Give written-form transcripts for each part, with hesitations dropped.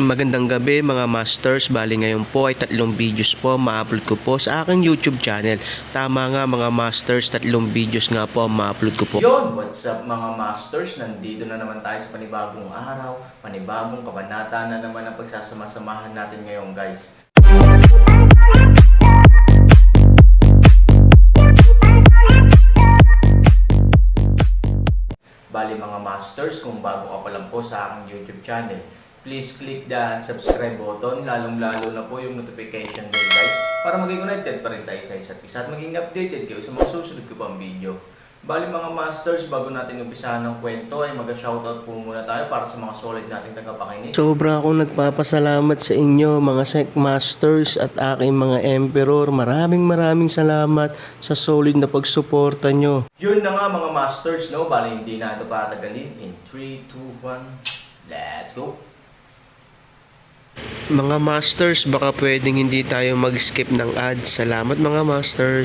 Magandang gabi mga masters, bali ngayon po ay 3 videos po ma-upload ko po sa aking YouTube channel. Tama nga mga masters, 3 videos nga po ma-upload ko po. Yon, what's up mga masters? Nandito na naman tayo sa panibagong araw, panibagong kabanata na naman ang pagsasama-samahan natin ngayon guys. Bali mga masters, kung bago ka pa lang po sa aking YouTube channel, please click the subscribe button, lalong-lalo na po yung notification bell guys, para maging connected pa rin tayo sa isa't isa at maging updated kayo sa mga susunod ko pang video. Bali mga masters, bago natin umpisahan ng kwento ay mag-shoutout po muna tayo para sa mga solid nating tagapakinig. Sobra akong nagpapasalamat sa inyo mga Sec Masters at aking mga Emperor. Maraming salamat sa solid na pagsuporta nyo. Yun na nga mga masters, no? Bali hindi na ito patagalin. In 3, 2, 1, let's go! Mga masters, baka pwedeng hindi tayo mag-skip ng ads. Salamat mga masters.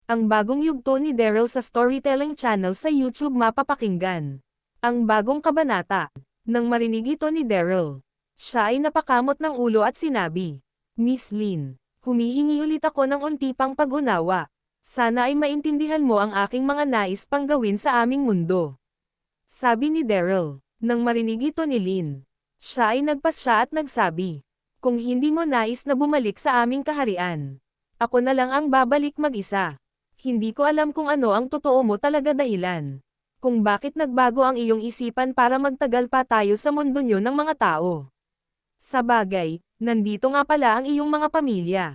Ang bagong yugto ni Daryl sa storytelling channel sa YouTube mapapakinggan. Ang bagong kabanata. Nang marinig ito ni Daryl, siya ay napakamot ng ulo at sinabi, "Miss Lynn, humihingi ulit ako ng unti pang pag-unawa. Sana ay maintindihan mo ang aking mga nais pang gawin sa aming mundo." Sabi ni Daryl. Nang marinig ito ni Lynn, siya ay nagpasya at nagsabi, "Kung hindi mo nais na bumalik sa aming kaharian, ako na lang ang babalik mag-isa. Hindi ko alam kung ano ang totoo mo talaga dahilan. Kung bakit nagbago ang iyong isipan para magtagal pa tayo sa mundo nyo ng mga tao. Sa bagay, nandito nga pala ang iyong mga pamilya.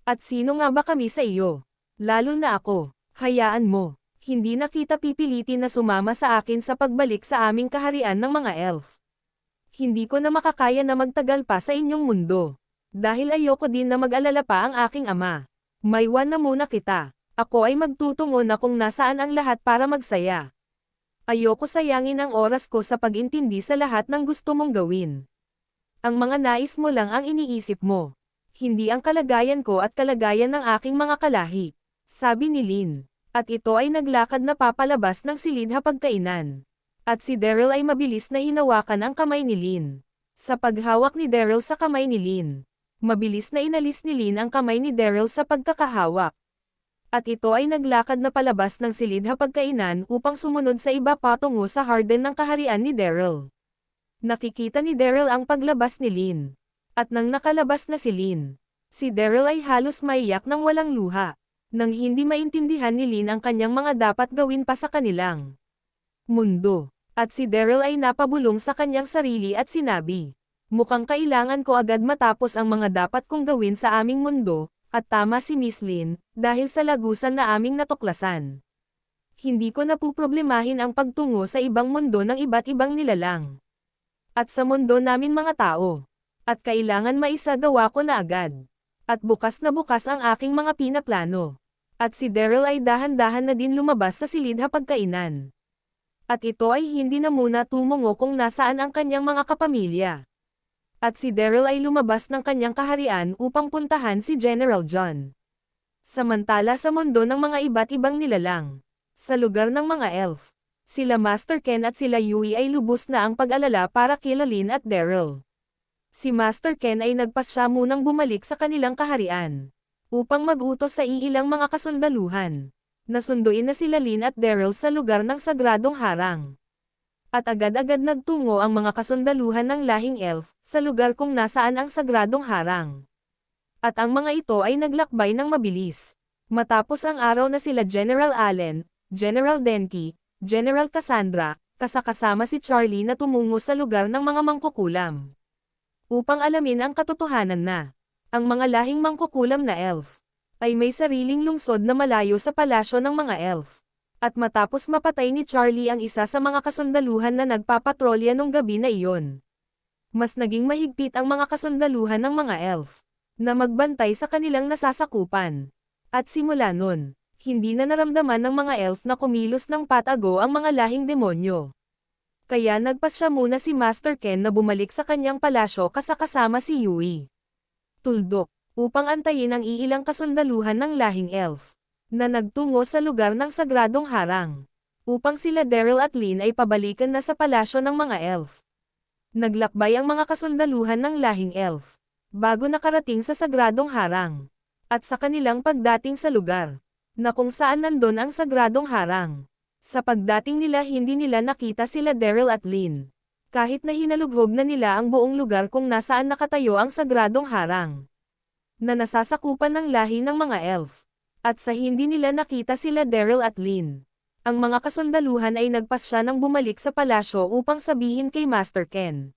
At sino nga ba kami sa iyo? Lalo na ako. Hayaan mo. Hindi na kita pipilitin na sumama sa akin sa pagbalik sa aming kaharian ng mga elf. Hindi ko na makakaya na magtagal pa sa inyong mundo. Dahil ayoko din na mag-alala pa ang aking ama. Maiwan na muna kita. Ako ay magtutungo na kung nasaan ang lahat para magsaya. Ayoko sayangin ang oras ko sa pag-intindi sa lahat ng gusto mong gawin. Ang mga nais mo lang ang iniisip mo. Hindi ang kalagayan ko at kalagayan ng aking mga kalahi." Sabi ni Lynn. At ito ay naglakad na papalabas ng silid hapagkainan. At si Daryl ay mabilis na hinawakan ang kamay ni Lynn. Sa paghawak ni Daryl sa kamay ni Lynn, mabilis na inalis ni Lynn ang kamay ni Daryl sa pagkakahawak. At ito ay naglakad na palabas ng silid hapagkainan upang sumunod sa iba patungo sa harden ng kaharian ni Daryl. Nakikita ni Daryl ang paglabas ni Lynn. At nang nakalabas na si Lynn, si Daryl ay halos maiyak ng walang luha, nang hindi maintindihan ni Lynn ang kanyang mga dapat gawin pa sa kanilang mundo. At si Daryl ay napabulong sa kanyang sarili at sinabi, "Mukhang kailangan ko agad matapos ang mga dapat kong gawin sa aming mundo." At tama si Miss Lynn, dahil sa lagusan na aming natuklasan. Hindi ko na puproblemahin ang pagtungo sa ibang mundo ng iba't ibang nilalang. At sa mundo namin mga tao. At kailangan maisagawa ko na agad. At bukas na bukas ang aking mga pinaplano. At si Daryl ay dahan-dahan na din lumabas sa silid hapagkainan. At ito ay hindi na muna tumungo kung nasaan ang kanyang mga kapamilya. At si Daryl ay lumabas ng kanyang kaharian upang puntahan si General John. Samantala sa mundo ng mga iba't ibang nilalang, sa lugar ng mga elf, sila Master Ken at sila Yui ay lubos na ang pag-alala para kila Lynn at Daryl. Si Master Ken ay nagpasya munang bumalik sa kanilang kaharian, upang mag-utos sa iilang mga kasundaluhan. Nasunduin na sila Lynn at Daryl sa lugar ng sagradong harang. At agad-agad nagtungo ang mga kasundaluhan ng lahing elf, sa lugar kung nasaan ang sagradong harang. At ang mga ito ay naglakbay ng mabilis. Matapos ang araw na sila General Allen, General Denki, General Cassandra, kasakasama si Charlie na tumungo sa lugar ng mga mangkukulam. Upang alamin ang katotohanan na, ang mga lahing mangkukulam na elf, ay may sariling lungsod na malayo sa palasyo ng mga elf. At matapos mapatay ni Charlie ang isa sa mga kasundaluhan na nagpapatrolya nung gabi na iyon, mas naging mahigpit ang mga kasundaluhan ng mga elf, na magbantay sa kanilang nasasakupan. At simula nun, hindi na naramdaman ng mga elf na kumilos ng patago ang mga lahing demonyo. Kaya nagpasya muna si Master Ken na bumalik sa kanyang palasyo kasama si Yui. Tuldok, upang antayin ang iilang kasundaluhan ng lahing elf na nagtungo sa lugar ng sagradong harang, upang sila Daryl at Lynn ay pabalikan na sa palasyo ng mga elf. Naglakbay ang mga kasundaluhan ng lahing elf, bago nakarating sa sagradong harang. At sa kanilang pagdating sa lugar, na kung saan nandun ang sagradong harang. Sa pagdating nila hindi nila nakita sila Daryl at Lynn. Kahit na hinalughog na nila ang buong lugar kung nasaan nakatayo ang sagradong harang. Na nasasakupan ng lahi ng mga elf. At sa hindi nila nakita sila Daryl at Lynn. Ang mga kasundaluhan ay nagpasya ng bumalik sa palasyo upang sabihin kay Master Ken.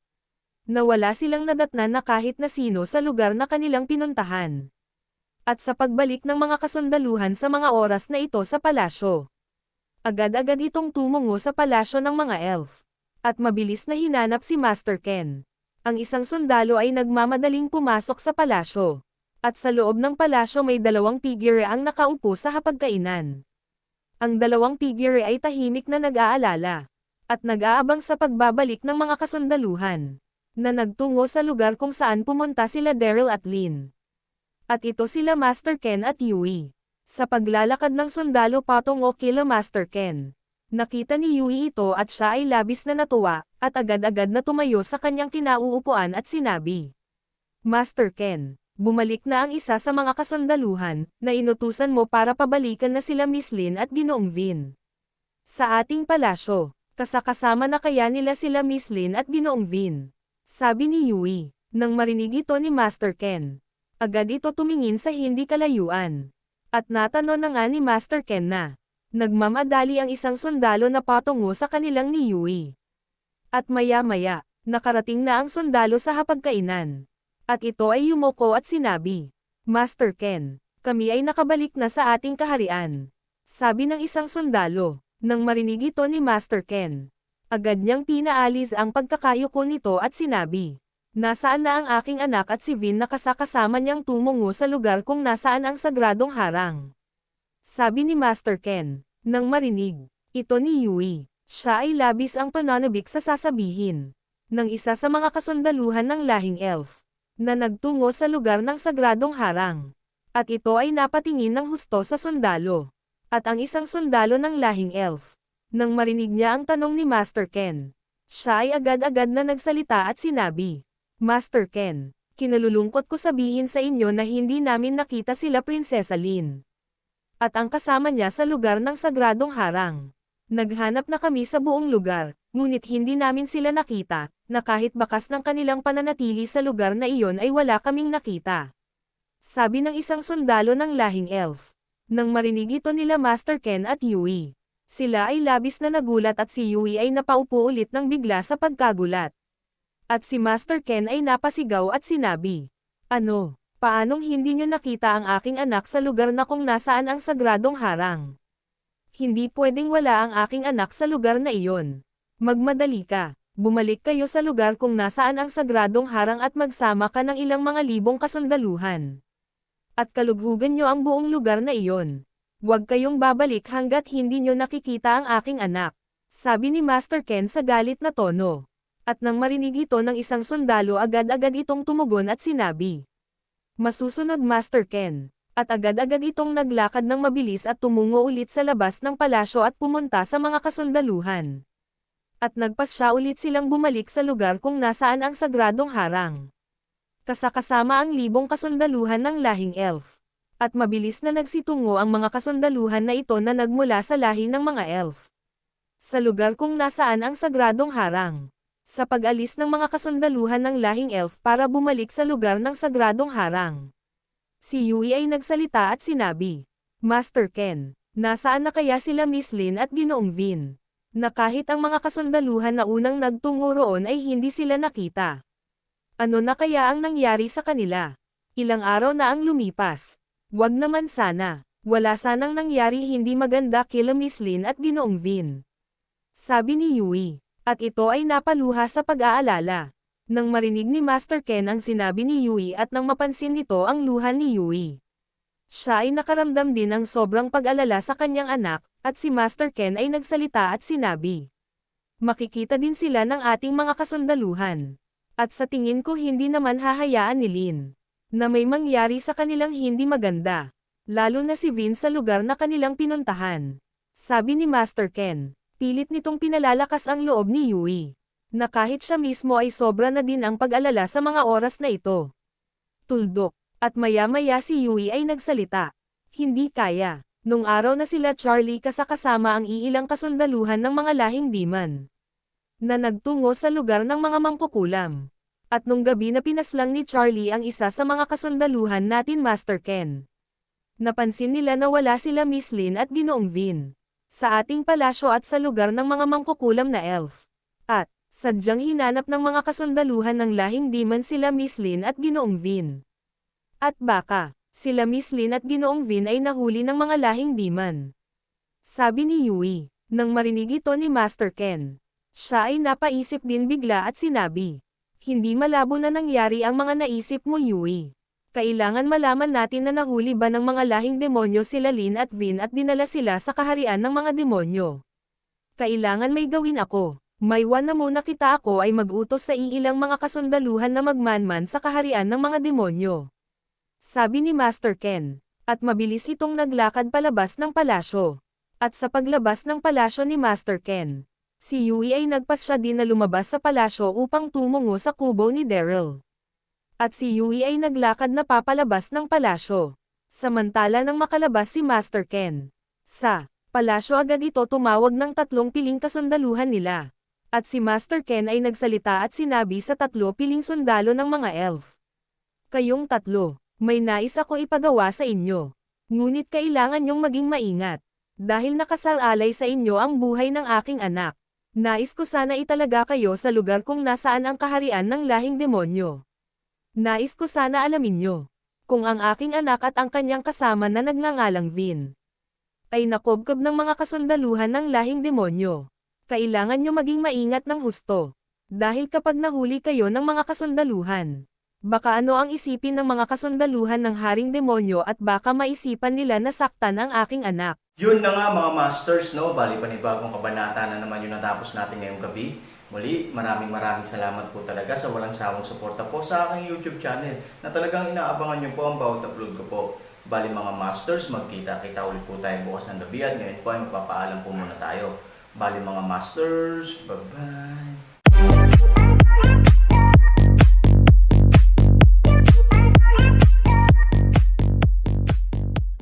Na wala silang nadatnan na kahit na sino sa lugar na kanilang pinuntahan. At sa pagbalik ng mga kasundaluhan sa mga oras na ito sa palasyo. Agad-agad itong tumungo sa palasyo ng mga elf. At mabilis na hinanap si Master Ken. Ang isang sundalo ay nagmamadaling pumasok sa palasyo. At sa loob ng palasyo may 2 figure ang nakaupo sa hapagkainan. Ang 2 figure ay tahimik na nag-aalala. At nag-aabang sa pagbabalik ng mga kasundaluhan. Na nagtungo sa lugar kung saan pumunta sila Daryl at Lynn. At ito sila Master Ken at Yui. Sa paglalakad ng sundalo patungo kila Master Ken. Nakita ni Yui ito at siya ay labis na natuwa, at agad-agad na tumayo sa kanyang kinauupuan at sinabi. Master Ken, bumalik na ang isa sa mga kasundaluhan, na inutusan mo para pabalikan na sila Miss Lynn at Ginoong Vin. Sa ating palasyo, kasakasama na kaya nila sila Miss Lynn at Ginoong Vin. Sabi ni Yui, nang marinig ito ni Master Ken. Agad ito tumingin sa hindi kalayuan. At natanong na nga ni Master Ken na. Nagmamadali ang isang sundalo na patungo sa kanilang ni Yui. At maya-maya, nakarating na ang sundalo sa hapagkainan. At ito ay yumuko at sinabi, Master Ken, kami ay nakabalik na sa ating kaharian. Sabi ng isang sundalo, nang marinig ito ni Master Ken. Agad niyang pinaalis ang pagkakayuko nito at sinabi, nasaan na ang aking anak at si Vin na kasakasama niyang tumungo sa lugar kung nasaan ang sagradong harang. Sabi ni Master Ken, nang marinig, ito ni Yui, siya ay labis ang pananabik sa sasabihin, ng isa sa mga kasundaluhan ng lahing elf, na nagtungo sa lugar ng sagradong harang. At ito ay napatingin ng husto sa sundalo. At ang isang sundalo ng lahing elf, nang marinig niya ang tanong ni Master Ken, siya ay agad-agad na nagsalita at sinabi, Master Ken, kinalulungkot ko sabihin sa inyo na hindi namin nakita sila Prinsesa Lynn. At ang kasama niya sa lugar ng sagradong harang. Naghanap na kami sa buong lugar, ngunit hindi namin sila nakita, na kahit bakas ng kanilang pananatili sa lugar na iyon ay wala kaming nakita. Sabi ng isang sundalo ng lahing elf. Nang marinig ito nila Master Ken at Yui. Sila ay labis na nagulat at si Yui ay napaupo ulit ng bigla sa pagkagulat. At si Master Ken ay napasigaw at sinabi, ano, paanong hindi nyo nakita ang aking anak sa lugar na kung nasaan ang sagradong harang? Hindi pwedeng wala ang aking anak sa lugar na iyon. Magmadali ka, bumalik kayo sa lugar kung nasaan ang sagradong harang at magsama ka ng ilang mga libong kasundaluhan. At kalughugan nyo ang buong lugar na iyon. Huwag kayong babalik hanggat hindi nyo nakikita ang aking anak. Sabi ni Master Ken sa galit na tono. At nang marinig ito ng isang sundalo agad-agad itong tumugon at sinabi. Masusunod Master Ken. At agad-agad itong naglakad ng mabilis at tumungo ulit sa labas ng palasyo at pumunta sa mga kasundaluhan. At nagpasya ulit silang bumalik sa lugar kung nasaan ang sagradong harang. Kasakasama ang libong kasundaluhan ng lahing elf. At mabilis na nagsitungo ang mga kasundaluhan na ito na nagmula sa lahi ng mga elf. Sa lugar kung nasaan ang sagradong harang. Sa pag-alis ng mga kasundaluhan ng lahing elf para bumalik sa lugar ng sagradong harang. Si Yui ay nagsalita at sinabi, Master Ken, nasaan na kaya sila Miss Lynn at Ginoong Vin? Na kahit ang mga kasundaluhan na unang nagtungo roon ay hindi sila nakita. Ano na kaya ang nangyari sa kanila? Ilang araw na ang lumipas. Wag naman sana. Wala sanang nangyari hindi maganda kila Miss Lynn at Ginoong Vin. Sabi ni Yui. At ito ay napaluha sa pag-aalala. Nang marinig ni Master Ken ang sinabi ni Yui at nang mapansin nito ang luha ni Yui. Siya ay nakaramdam din ng sobrang pag-alala sa kanyang anak, at si Master Ken ay nagsalita at sinabi. Makikita din sila ng ating mga kasundaluhan. At sa tingin ko hindi naman hahayaan ni Lynn. Na may mangyari sa kanilang hindi maganda. Lalo na si Vin sa lugar na kanilang pinuntahan. Sabi ni Master Ken. Pilit nitong pinalalakas ang loob ni Yui. Na kahit siya mismo ay sobra na din ang pag-alala sa mga oras na ito. Tuldok. At maya-maya si Yui ay nagsalita. Hindi kaya. Nung araw na sila Charlie kasama ang iilang kasundaluhan ng mga lahing demon. Na nagtungo sa lugar ng mga mangkukulam. At nung gabi na pinaslang ni Charlie ang isa sa mga kasundaluhan natin Master Ken. Napansin nila na wala sila Miss Lin at Ginoong Vin. Sa ating palasyo at sa lugar ng mga mangkukulam na elf. At, sadyang hinanap ng mga kasundaluhan ng lahing demon sila Miss Lin at Ginoong Vin. At baka, sila Miss Lin at Ginoong Vin ay nahuli ng mga lahing demon. Sabi ni Yui, nang marinig ito ni Master Ken. Siya ay napaisip din bigla at sinabi, hindi malabo na nangyari ang mga naisip mo Yui. Kailangan malaman natin na nahuli ba ng mga lahing demonyo sila Lin at Vin at dinala sila sa kaharian ng mga demonyo. Kailangan may gawin ako. Maywan na muna kita ako ay mag-utos sa iilang mga kasundaluhan na magmanman sa kaharian ng mga demonyo. Sabi ni Master Ken. At mabilis itong naglakad palabas ng palasyo. At sa paglabas ng palasyo ni Master Ken, si Yui ay nagpasya din na lumabas sa palasyo upang tumungo sa kubo ni Daryl. At si Yui ay naglakad na papalabas ng palasyo. Samantala nang makalabas si Master Ken. Sa palasyo agad ito tumawag ng 3 piling kasundaluhan nila. At si Master Ken ay nagsalita at sinabi sa 3 piling sundalo ng mga elf. Kayong 3. May nais ako ipagawa sa inyo. Ngunit kailangan niyong maging maingat. Dahil nakasalalay sa inyo ang buhay ng aking anak. Nais ko sana italaga kayo sa lugar kung nasaan ang kaharian ng lahing demonyo. Nais ko sana alamin niyo. Kung ang aking anak at ang kanyang kasama na nagngangalang Vin ay nakobkob ng mga kasundaluhan ng lahing demonyo. Kailangan niyo maging maingat ng husto. Dahil kapag nahuli kayo ng mga kasundaluhan, baka ano ang isipin ng mga kasundaluhan ng haring demonyo at baka maisipan nila na saktan ang aking anak. Yun na nga mga masters, no? Bali panibagong kabanata na naman yung natapos natin ngayong gabi. Muli, maraming salamat po talaga sa walang sawang suporta po sa aking YouTube channel na talagang inaabangan nyo po ang bawat upload ko po. Bali mga masters, magkita-kita ulit po tayo bukas ng gabi at ngayon po ay magpapaalam po muna tayo. Bali mga masters, bye-bye!